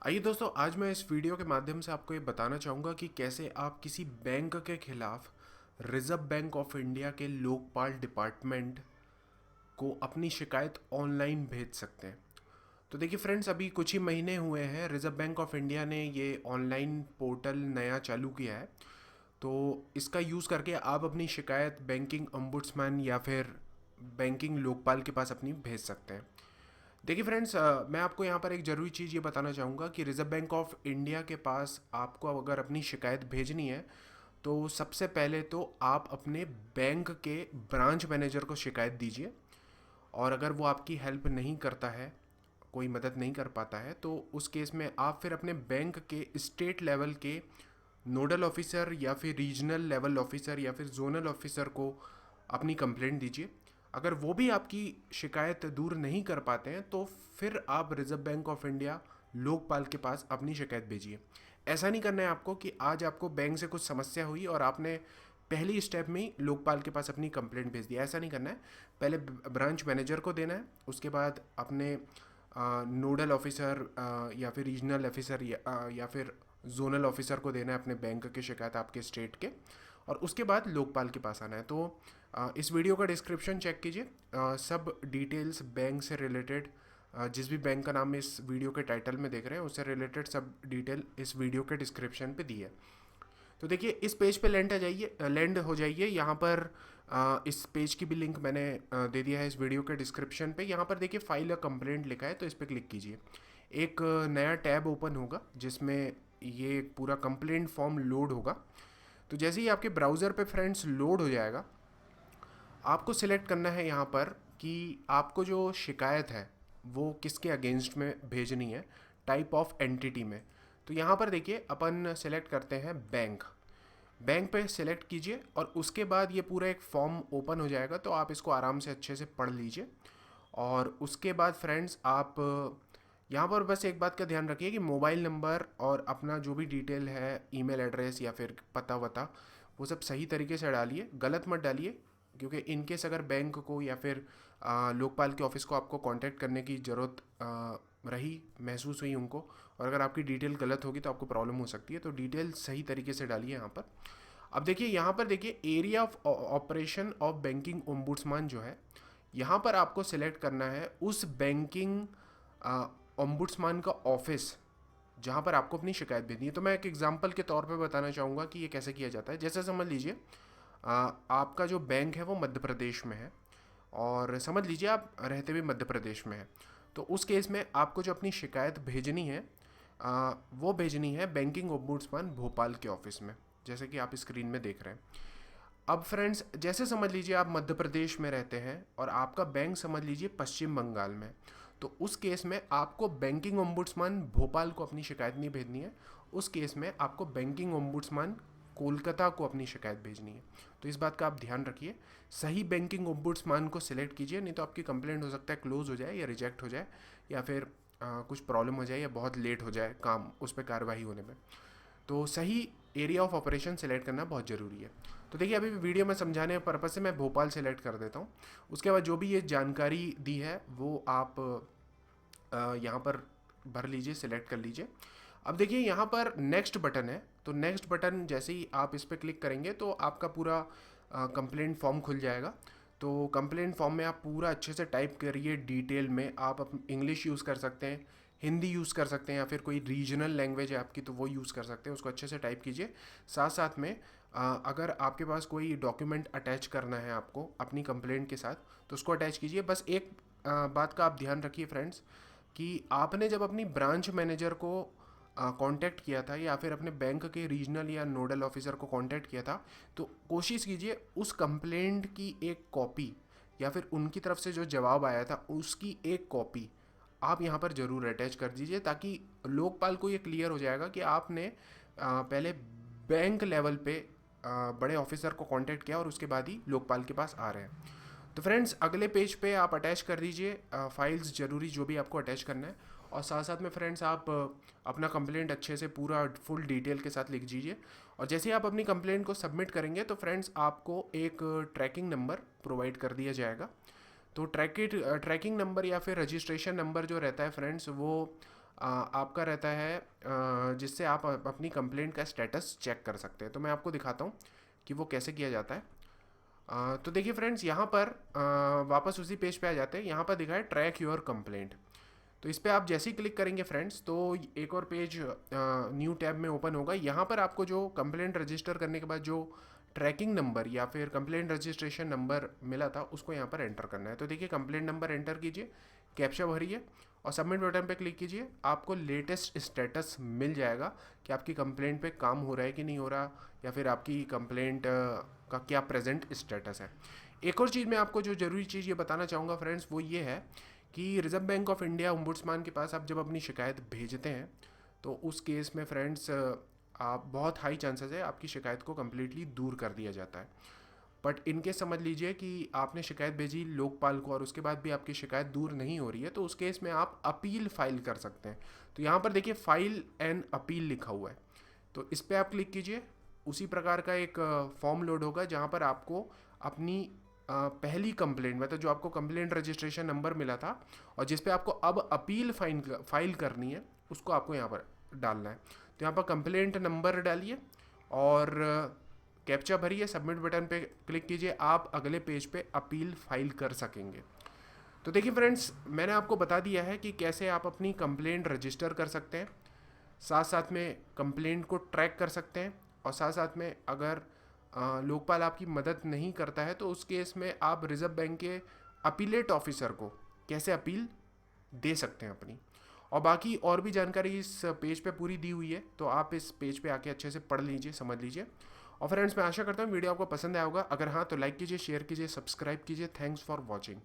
आइए दोस्तों, आज मैं इस वीडियो के माध्यम से आपको ये बताना चाहूँगा कि कैसे आप किसी बैंक के खिलाफ रिजर्व बैंक ऑफ इंडिया के लोकपाल डिपार्टमेंट को अपनी शिकायत ऑनलाइन भेज सकते हैं। तो देखिए फ्रेंड्स, अभी कुछ ही महीने हुए हैं, रिजर्व बैंक ऑफ इंडिया ने ये ऑनलाइन पोर्टल नया चालू किया है। तो इसका यूज़ करके आप अपनी शिकायत बैंकिंग ओम्बुड्समैन या फिर बैंकिंग लोकपाल के पास अपनी भेज सकते हैं। देखिए फ्रेंड्स, मैं आपको यहाँ पर एक ज़रूरी चीज़ ये बताना चाहूँगा कि रिज़र्व बैंक ऑफ इंडिया के पास आपको अगर अपनी शिकायत भेजनी है तो सबसे पहले तो आप अपने बैंक के ब्रांच मैनेजर को शिकायत दीजिए। और अगर वो आपकी हेल्प नहीं करता है, कोई मदद नहीं कर पाता है, तो उस केस में आप फिर अपने बैंक के स्टेट लेवल के नोडल ऑफिसर या फिर रीजनल लेवल ऑफिसर या फिर जोनल ऑफिसर को अपनी कंप्लेंट दीजिए। अगर वो भी आपकी शिकायत दूर नहीं कर पाते हैं तो फिर आप reserve bank of India Lokpal के पास अपनी शिकायत भेजिए। ऐसा नहीं करना है आपको कि आज आपको बैंक से कुछ समस्या हुई और आपने पहली स्टेप में ही लोकपाल के पास अपनी कंप्लेंट भेज दी। ऐसा नहीं करना है। पहले ब्रांच मैनेजर को देना है, उसके बाद अपने नोडल ऑफिसर या फिर रीजनल ऑफिसर या फिर जोनल ऑफिसर को देना है अपने बैंक की शिकायत आपके स्टेट के, और उसके बाद लोकपाल के पास आना है। तो इस वीडियो का डिस्क्रिप्शन चेक कीजिए। सब डिटेल्स बैंक से रिलेटेड, जिस भी बैंक का नाम इस वीडियो के टाइटल में देख रहे हैं उससे रिलेटेड सब डिटेल इस वीडियो के डिस्क्रिप्शन पे दी है। तो देखिए, इस पेज पे लैंड हो जाइए। यहाँ पर इस पेज की भी लिंक मैंने दे दिया है इस वीडियो के डिस्क्रिप्शन पे। यहाँ पर देखिए फाइल अ कंप्लेंट लिखा है, तो इस पर क्लिक कीजिए। एक नया टैब ओपन होगा जिसमें ये पूरा कंप्लेंट फॉर्म लोड होगा। तो जैसे ही आपके ब्राउज़र पे फ्रेंड्स लोड हो जाएगा, आपको सिलेक्ट करना है यहाँ पर कि आपको जो शिकायत है वो किसके अगेंस्ट में भेजनी है, टाइप ऑफ एंटिटी में। तो यहाँ पर देखिए अपन सेलेक्ट करते हैं बैंक। बैंक पे सिलेक्ट कीजिए और उसके बाद ये पूरा एक फॉर्म ओपन हो जाएगा, तो आप इसको आराम से अच्छे से पढ़ लीजिए। और उसके बाद फ्रेंड्स आप यहाँ पर बस एक बात का ध्यान रखिए कि मोबाइल नंबर और अपना जो भी डिटेल है, ईमेल एड्रेस या फिर पता वता, वो सब सही तरीके से डालिए, गलत मत डालिए। क्योंकि इनकेस अगर बैंक को या फिर लोकपाल के ऑफिस को आपको कांटेक्ट करने की ज़रूरत रही, महसूस हुई उनको, और अगर आपकी डिटेल गलत होगी तो आपको प्रॉब्लम हो सकती है। तो डिटेल सही तरीके से डालिए यहाँ पर। अब देखिए, यहाँ पर देखिए area of operation of banking ombudsman जो है, यहाँ पर आपको सिलेक्ट करना है उस बैंकिंग ओम्बुड्समैन का ऑफिस जहाँ पर आपको अपनी शिकायत भेजनी है। तो मैं एक एग्जांपल के तौर पे बताना चाहूँगा कि ये कैसे किया जाता है। जैसे समझ लीजिए आपका जो बैंक है वो मध्य प्रदेश में है, और समझ लीजिए आप रहते हुए मध्य प्रदेश में है। तो उस केस में आपको जो अपनी शिकायत भेजनी है वो भेजनी है बैंकिंग ओम्बुड्समैन भोपाल के ऑफिस में, जैसे कि आप स्क्रीन में देख रहे हैं। अब फ्रेंड्स, जैसे समझ लीजिए आप मध्य प्रदेश में रहते हैं और आपका बैंक समझ लीजिए पश्चिम बंगाल में। तो उस केस में आपको बैंकिंग ओम्बुड्समैन भोपाल को अपनी शिकायत नहीं भेजनी है। उस केस में आपको बैंकिंग ओम्बुड्समैन कोलकाता को अपनी शिकायत भेजनी है। तो इस बात का आप ध्यान रखिए, सही बैंकिंग ओम्बुड्समैन को सिलेक्ट कीजिए, नहीं तो आपकी कंप्लेंट हो सकता है क्लोज हो जाए या रिजेक्ट हो जाए, या फिर कुछ प्रॉब्लम हो जाए या बहुत लेट हो जाए काम उस पर कार्रवाई होने में। तो सही एरिया ऑफ ऑपरेशन सेलेक्ट करना बहुत ज़रूरी है। तो देखिए, अभी वीडियो में समझाने पर्पज़ से मैं भोपाल सेलेक्ट कर देता हूँ। उसके बाद जो भी ये जानकारी दी है वो आप यहाँ पर भर लीजिए, सिलेक्ट कर लीजिए। अब देखिए यहाँ पर नेक्स्ट बटन है, तो नेक्स्ट बटन जैसे ही आप इस पर क्लिक करेंगे तो आपका पूरा कंप्लेंट फॉर्म खुल जाएगा। तो कंप्लेंट फॉर्म में आप पूरा अच्छे से टाइप करिए डिटेल में। आप इंग्लिश यूज़ कर सकते हैं, हिंदी यूज़ कर सकते हैं, या फिर कोई रीजनल लैंग्वेज है आपकी तो वो यूज़ कर सकते हैं। उसको अच्छे से टाइप कीजिए। साथ साथ में अगर आपके पास कोई डॉक्यूमेंट अटैच करना है आपको अपनी कंप्लेंट के साथ, तो उसको अटैच कीजिए। बस एक बात का आप ध्यान रखिए फ्रेंड्स, कि आपने जब अपनी ब्रांच मैनेजर को कांटेक्ट किया था या फिर अपने बैंक के रीजनल या नोडल ऑफिसर को कांटेक्ट किया था, तो कोशिश कीजिए उस कंप्लेंट की एक कॉपी या फिर उनकी तरफ से जो जवाब आया था उसकी एक कॉपी आप यहाँ पर ज़रूर अटैच कर दीजिए, ताकि लोकपाल को ये क्लियर हो जाएगा कि आपने पहले बैंक लेवल पे बड़े ऑफिसर को कांटेक्ट किया और उसके बाद ही लोकपाल के पास आ रहे हैं। तो फ्रेंड्स, अगले पेज पे आप अटैच कर दीजिए फाइल्स ज़रूरी जो भी आपको अटैच करना है। और साथ साथ में फ्रेंड्स आप अपना कंप्लेंट अच्छे से पूरा फुल डिटेल के साथ लिख दीजिए। और जैसे ही आप अपनी कंप्लेंट को सबमिट करेंगे तो फ्रेंड्स आपको एक ट्रैकिंग नंबर प्रोवाइड कर दिया जाएगा। तो ट्रैकिंग नंबर या फिर रजिस्ट्रेशन नंबर जो रहता है फ्रेंड्स, वो आपका रहता है जिससे आप अपनी कंप्लेंट का स्टेटस चेक कर सकते हैं। तो मैं आपको दिखाता हूँ कि वो कैसे किया जाता है। तो देखिए फ्रेंड्स, यहाँ पर वापस उसी पेज पे आ जाते हैं। यहाँ पर दिखा है ट्रैक योर कंप्लेंट। तो इस पर आप जैसे ही क्लिक करेंगे फ्रेंड्स, तो एक और पेज न्यू टैब में ओपन होगा। यहाँ पर आपको जो कंप्लेंट रजिस्टर करने के बाद जो ट्रैकिंग नंबर या फिर कंप्लेंट रजिस्ट्रेशन नंबर मिला था उसको यहाँ पर एंटर करना है। तो देखिए, कंप्लेंट नंबर एंटर कीजिए, कैप्चा भरिए और सबमिट बटन पे क्लिक कीजिए। आपको लेटेस्ट स्टेटस मिल जाएगा कि आपकी कंप्लेंट पे काम हो रहा है कि नहीं हो रहा, या फिर आपकी कंप्लेंट का क्या प्रेजेंट स्टेटस है। एक और चीज़ मैं आपको जो ज़रूरी चीज़ ये बताना चाहूँगा फ्रेंड्स, वो ये है कि reserve bank of India ombudsman के पास आप जब अपनी शिकायत भेजते हैं तो उस केस में फ्रेंड्स आप बहुत हाई चांसेस है आपकी शिकायत को कम्प्लीटली दूर कर दिया जाता है। बट इनके समझ लीजिए कि आपने शिकायत भेजी लोकपाल को और उसके बाद भी आपकी शिकायत दूर नहीं हो रही है, तो उस केस में आप अपील फाइल कर सकते हैं। तो यहाँ पर देखिए फाइल एंड अपील लिखा हुआ है, तो इस पर आप क्लिक कीजिए। उसी प्रकार का एक फॉर्म लोड होगा जहाँ पर आपको अपनी पहली कंप्लेंट, मतलब जो आपको कंप्लेंट रजिस्ट्रेशन नंबर मिला था और जिस पे आपको अब अपील फाइल करनी है, उसको आपको यहाँ पर डालना है। तो यहाँ पर कंप्लेंट नंबर डालिए और कैप्चा भरिए, सबमिट बटन पे क्लिक कीजिए। आप अगले पेज पे अपील फाइल कर सकेंगे। तो देखिए फ्रेंड्स, मैंने आपको बता दिया है कि कैसे आप अपनी कंप्लेंट रजिस्टर कर सकते हैं, साथ साथ में कंप्लेंट को ट्रैक कर सकते हैं, और साथ साथ में अगर लोकपाल आपकी मदद नहीं करता है तो उस केस में आप रिजर्व बैंक के अपीलेट ऑफिसर को कैसे अपील दे सकते हैं अपनी। और बाकी और भी जानकारी इस पेज पे पूरी दी हुई है, तो आप इस पेज पे आके अच्छे से पढ़ लीजिए, समझ लीजिए। और फ्रेंड्स, मैं आशा करता हूँ वीडियो आपको पसंद आया होगा। अगर हाँ तो लाइक कीजिए, शेयर कीजिए, सब्सक्राइब कीजिए। Thanks for watching.